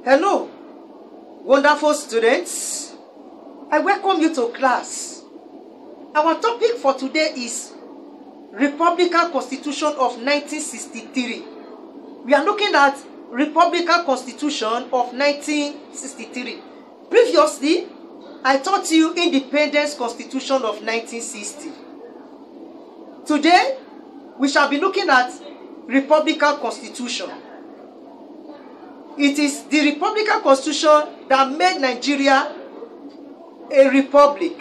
Hello, wonderful students. I welcome you to class. Our topic for today is Republican Constitution of 1963. We are looking at Republican Constitution of 1963. Previously, I taught you Independence Constitution of 1960. Today, we shall be looking at Republican Constitution. It is the Republican Constitution that made Nigeria a republic.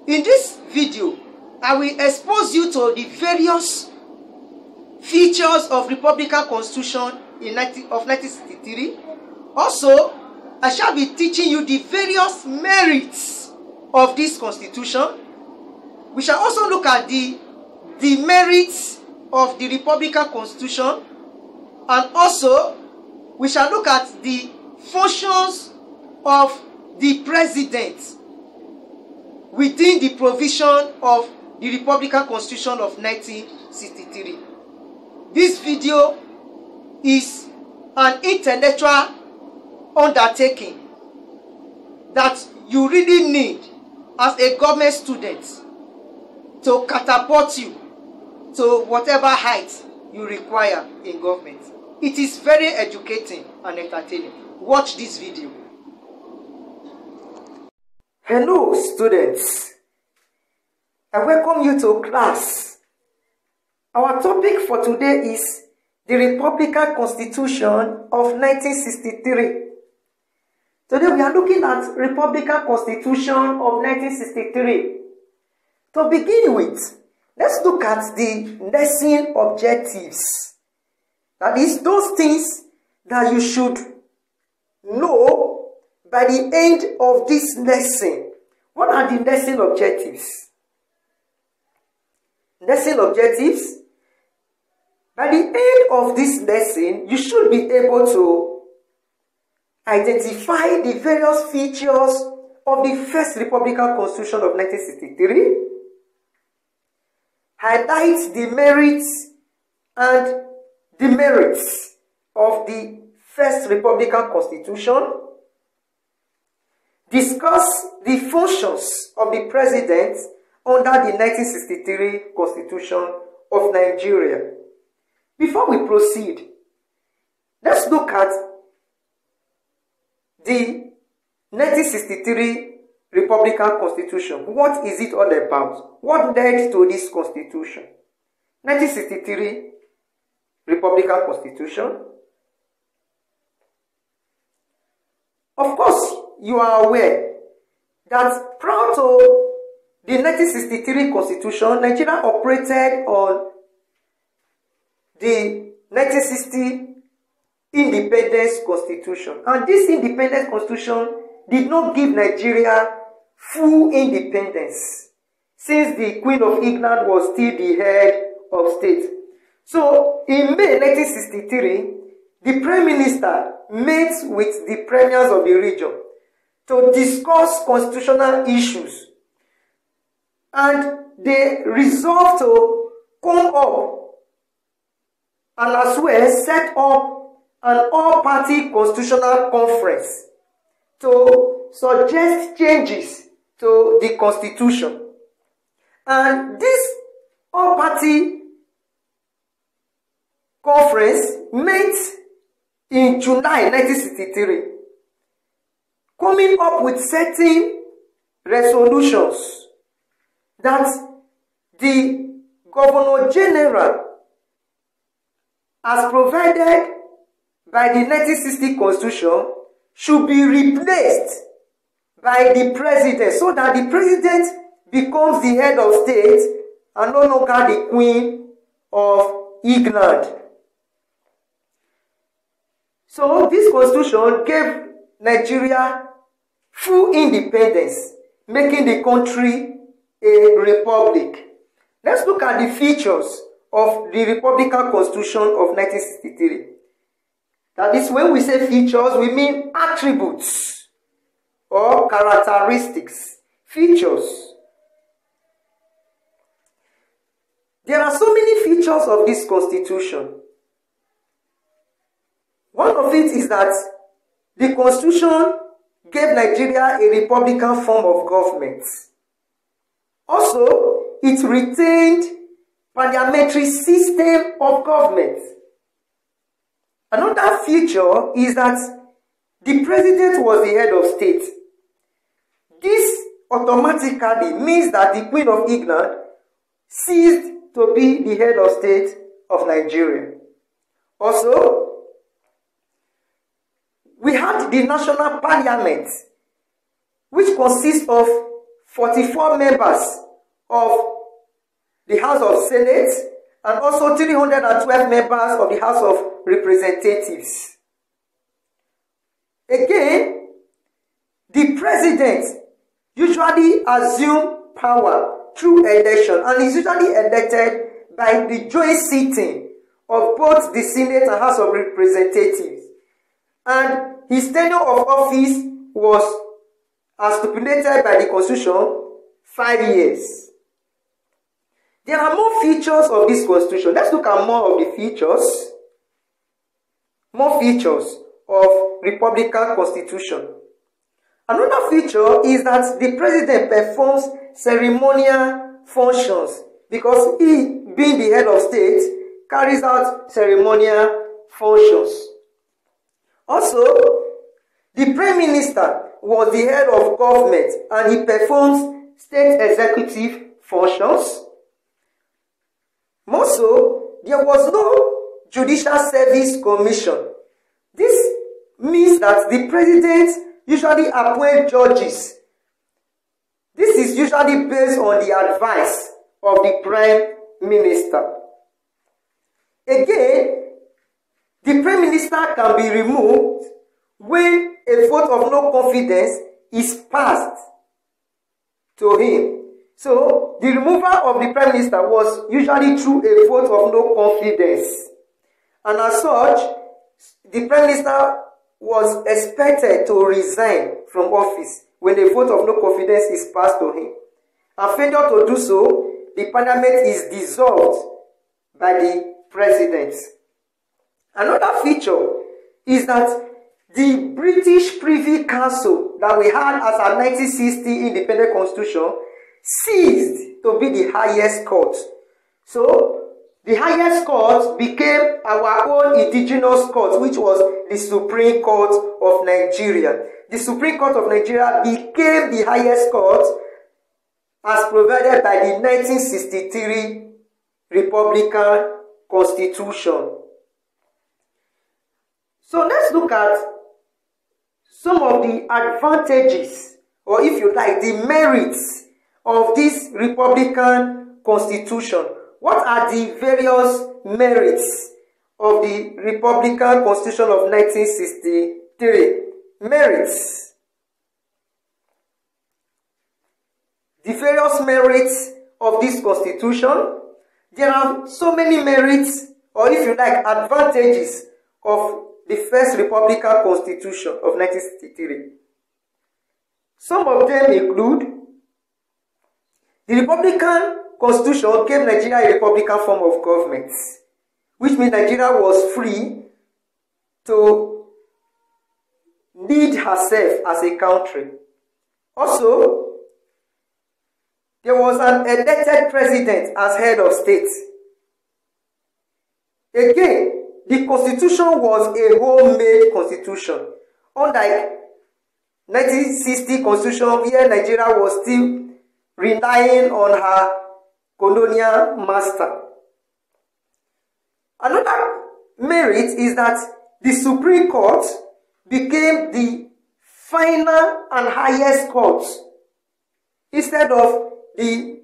In this video, I will expose you to the various features of Republican Constitution of 1963. Also, I shall be teaching you the various merits of this Constitution. We shall also look at the merits of the Republican Constitution. And also, we shall look at the functions of the president within the provision of the Republican Constitution of 1963. This video is an intellectual undertaking that you really need as a government student to catapult you to whatever height you require in government. It is very educating and entertaining. Watch this video. Hello, students. I welcome you to class. Our topic for today is the Republican Constitution of 1963. Today we are looking at Republican Constitution of 1963. To begin with, let's look at the lesson objectives. That is, those things that you should know by the end of this lesson. What are the lesson objectives? Lesson objectives. By the end of this lesson, you should be able to identify the various features of the first Republican Constitution of 1963, highlight the merits and demerits of the first Republican Constitution, discuss the functions of the president under the 1963 Constitution of Nigeria. Before we proceed, let's look at the 1963 Republican Constitution. What is it all about? What led to this Constitution? 1963 Republican Constitution. Of course, you are aware that prior to the 1963 Constitution, Nigeria operated on the 1960 Independence Constitution. And this Independence Constitution did not give Nigeria full independence, since the Queen of England was still the head of state. So, in May 1963, the Prime Minister met with the premiers of the region to discuss constitutional issues. And they resolved to come up and as well set up an all-party constitutional conference to suggest changes to the Constitution. And this all-party conference met in July 1963, coming up with certain resolutions that the Governor General, as provided by the 1960 Constitution, should be replaced by the President, so that the President becomes the head of state and no longer the Queen of England. So this constitution gave Nigeria full independence, making the country a republic. Let's look at the features of the Republican Constitution of 1963. That is, when we say features, we mean attributes or characteristics. Features. There are so many features of this constitution. One of it is that the constitution gave Nigeria a republican form of government. Also, it retained parliamentary system of government. Another feature is that the president was the head of state. This automatically means that the Queen of England ceased to be the head of state of Nigeria. Also, we had the national parliament, which consists of 44 members of the House of Senate and also 312 members of the House of Representatives. Again, the president usually assumes power through election and is usually elected by the joint sitting of both the Senate and House of Representatives. And his tenure of office was, as stipulated by the Constitution, 5 years. There are more features of this Constitution. Let's look at more of the features. More features of Republican Constitution. Another feature is that the president performs ceremonial functions because he, being the head of state, carries out ceremonial functions. Also, the Prime Minister was the head of government and he performs state executive functions. More so, there was no Judicial Service Commission. This means that the president usually appoints judges. This is usually based on the advice of the Prime Minister. Again, the Prime Minister can be removed when a vote of no confidence is passed to him. So, the removal of the Prime Minister was usually through a vote of no confidence. And as such, the Prime Minister was expected to resign from office when a vote of no confidence is passed to him. And failure to do so, the Parliament is dissolved by the President. Another feature is that the British Privy Council that we had as our 1960 independent constitution ceased to be the highest court. So, the highest court became our own indigenous court, which was the Supreme Court of Nigeria. The Supreme Court of Nigeria became the highest court as provided by the 1963 Republican Constitution. So let's look at some of the advantages, or if you like, the merits of this Republican Constitution. What are the various merits of the Republican Constitution of 1963? Merits. The various merits of this Constitution. There are so many merits, or if you like, advantages of the first Republican Constitution of 1963. Some of them include the Republican Constitution gave Nigeria a republican form of government, which means Nigeria was free to lead herself as a country. Also, there was an elected president as head of state. Again, the constitution was a homemade constitution, unlike 1960 constitution where Nigeria was still relying on her colonial master. Another merit is that the Supreme Court became the final and highest court instead of the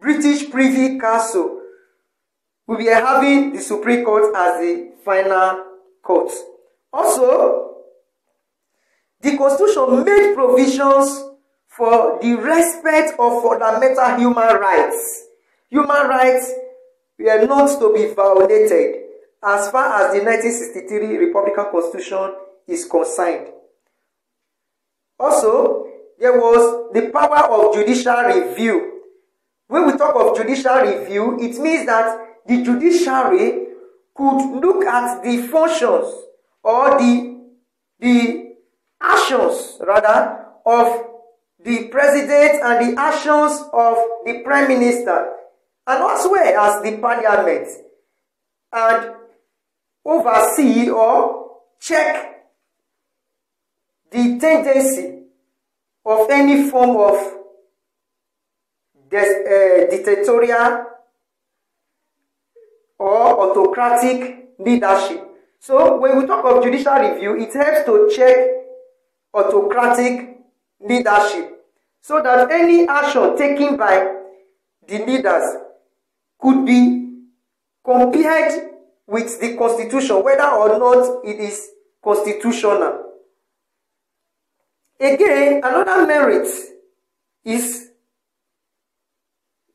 British Privy Council, we were having the Supreme Court as the final court. Also, the Constitution made provisions for the respect of fundamental human rights. Human rights were not to be violated as far as the 1963 Republican Constitution is concerned. Also, there was the power of judicial review. When we talk of judicial review, it means that the judiciary could look at the functions or the actions rather of the president and the actions of the prime minister, and as well as the parliament, and oversee or check the tendency of any form of dictatorial or autocratic leadership. So when we talk of judicial review, it helps to check autocratic leadership so that any action taken by the leaders could be compared with the Constitution, whether or not it is constitutional. Again, another merit is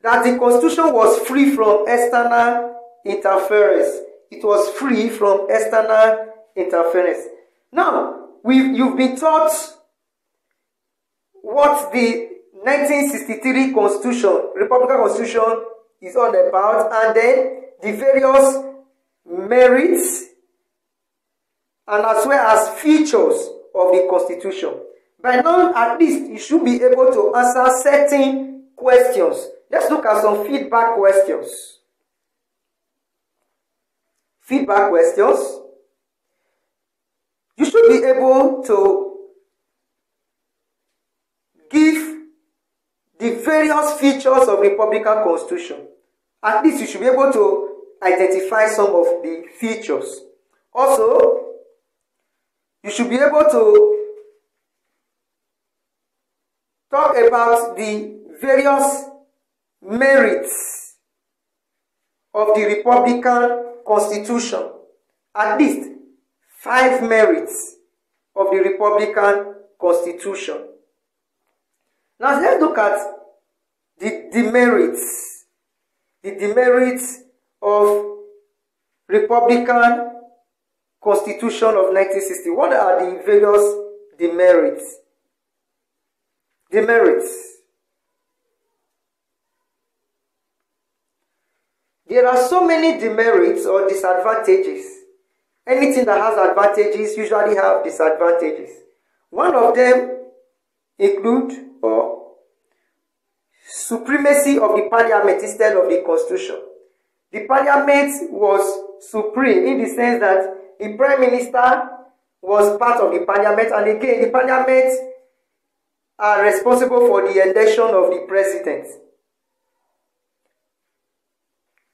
that the Constitution was free from external interference. It was free from external interference. Now, you've been taught what the 1963 Constitution, Republican Constitution, is all about, and then the various merits and as well as features of the Constitution. By now, at least, you should be able to answer certain questions. Let's look at some feedback questions. Feedback questions. You should be able to give the various features of Republican Constitution. At least you should be able to identify some of the features. Also, you should be able to talk about the various merits of the Republican Constitution. At least 5 merits of the Republican Constitution. Now let's look at the demerits. The demerits of Republican Constitution of 1960. What are the various demerits? Demerits. There are so many demerits or disadvantages. Anything that has advantages usually have disadvantages. One of them include supremacy of the parliament instead of the constitution. The parliament was supreme in the sense that the prime minister was part of the parliament, and again the parliament are responsible for the election of the president.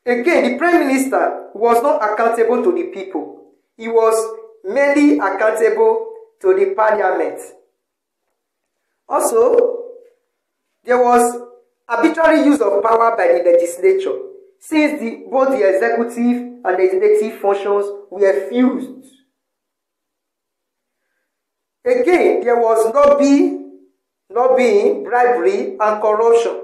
Again, the prime minister was not accountable to the people. He was merely accountable to the parliament. Also, there was arbitrary use of power by the legislature, since both the executive and legislative functions were fused. Again, there was lobbying, bribery, and corruption.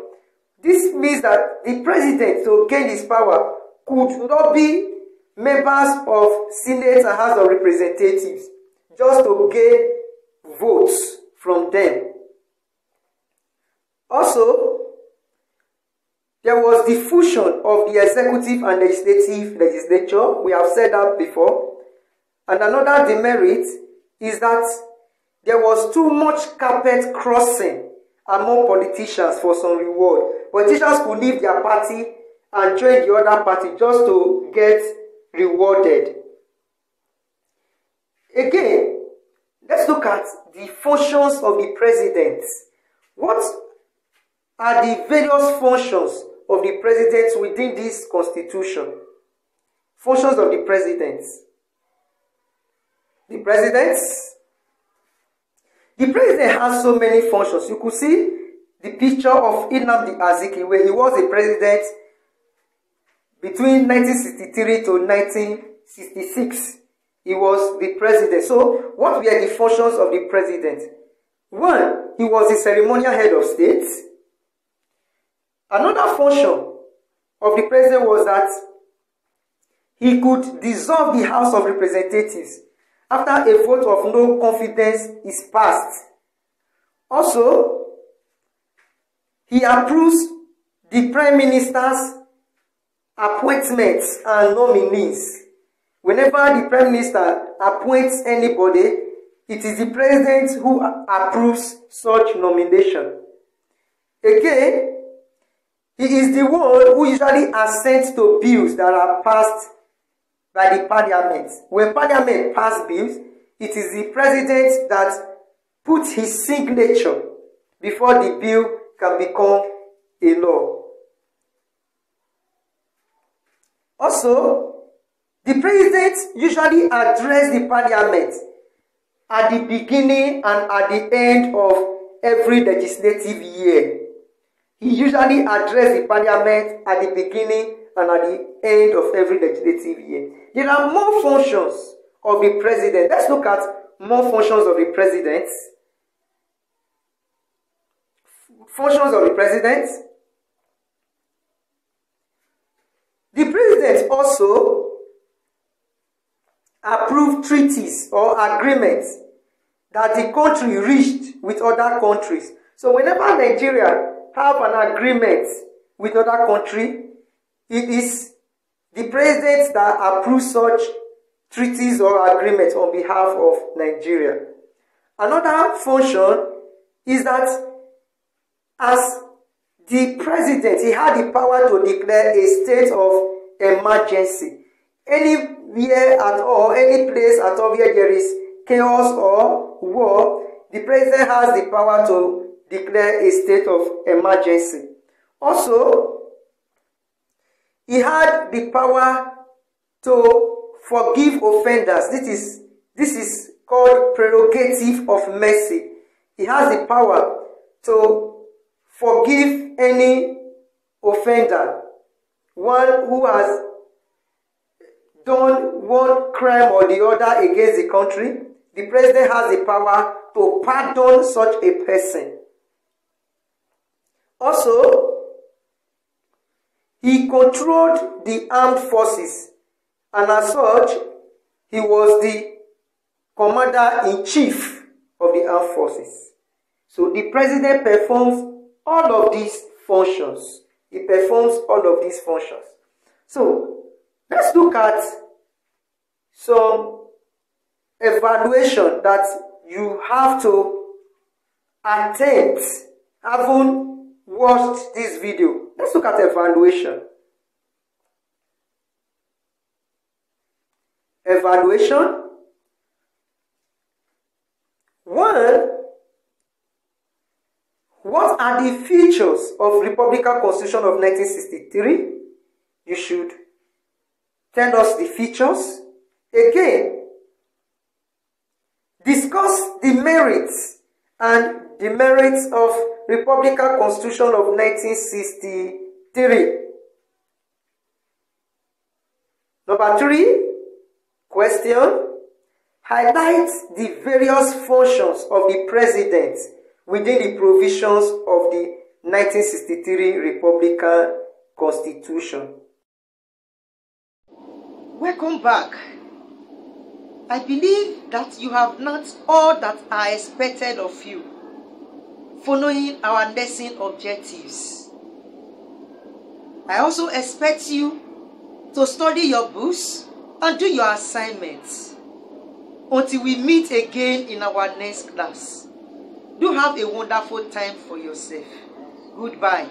This means that the president, to gain his power, could lobby members of Senate and House of Representatives just to gain votes from them. Also, there was the fusion of the executive and legislature. We have said that before. And another demerit is that there was too much carpet crossing among politicians for some reward. Politicians could leave their party and join the other party just to get rewarded. Again, let's look at the functions of the president. What are the various functions of the president within this constitution? Functions of the president. The president has so many functions. You could see the picture of Nnamdi Azikiwe. He was a president between 1963 to 1966. He was the president. So, what were the functions of the president? One, he was the ceremonial head of state. Another function of the president was that he could dissolve the House of Representatives after a vote of no confidence is passed. Also, he approves the Prime Minister's appointments and nominees. Whenever the Prime Minister appoints anybody, it is the President who approves such nomination. Again, he is the one who usually assents to bills that are passed by the Parliament. When Parliament passes bills, it is the President that puts his signature before the bill can become a law. Also, the President usually addresses the Parliament at the beginning and at the end of every legislative year. He usually addresses the Parliament at the beginning and at the end of every legislative year. There are more functions of the President. Let's look at more functions of the President. Functions of the President. The President also approved treaties or agreements that the country reached with other countries. So whenever Nigeria have an agreement with other country, it is the president that approves such treaties or agreements on behalf of Nigeria. Another function is that as the president, he had the power to declare a state of emergency. Anywhere at all, any place at all where there is chaos or war, the president has the power to declare a state of emergency. Also, he had the power to forgive offenders. This is called prerogative of mercy. He has the power to forgive any offender, one who has done one crime or the other against the country. The president has the power to pardon such a person. Also, he controlled the armed forces, and as such, he was the commander-in-chief of the armed forces. So the president performs all of these functions. He performs all of these functions. So let's look at some evaluation that you have to attempt having watched this video. Let's look at evaluation. Evaluation. One, what are the features of Republican Constitution of 1963? You should tell us the features. Again, discuss the merits and demerits of Republican Constitution of 1963. Number 3, question. Highlight the various functions of the president within the provisions of the 1963 Republican Constitution. Welcome back. I believe that you have not all that I expected of you, following our lesson objectives. I also expect you to study your books and do your assignments until we meet again in our next class. Do have a wonderful time for yourself. Goodbye.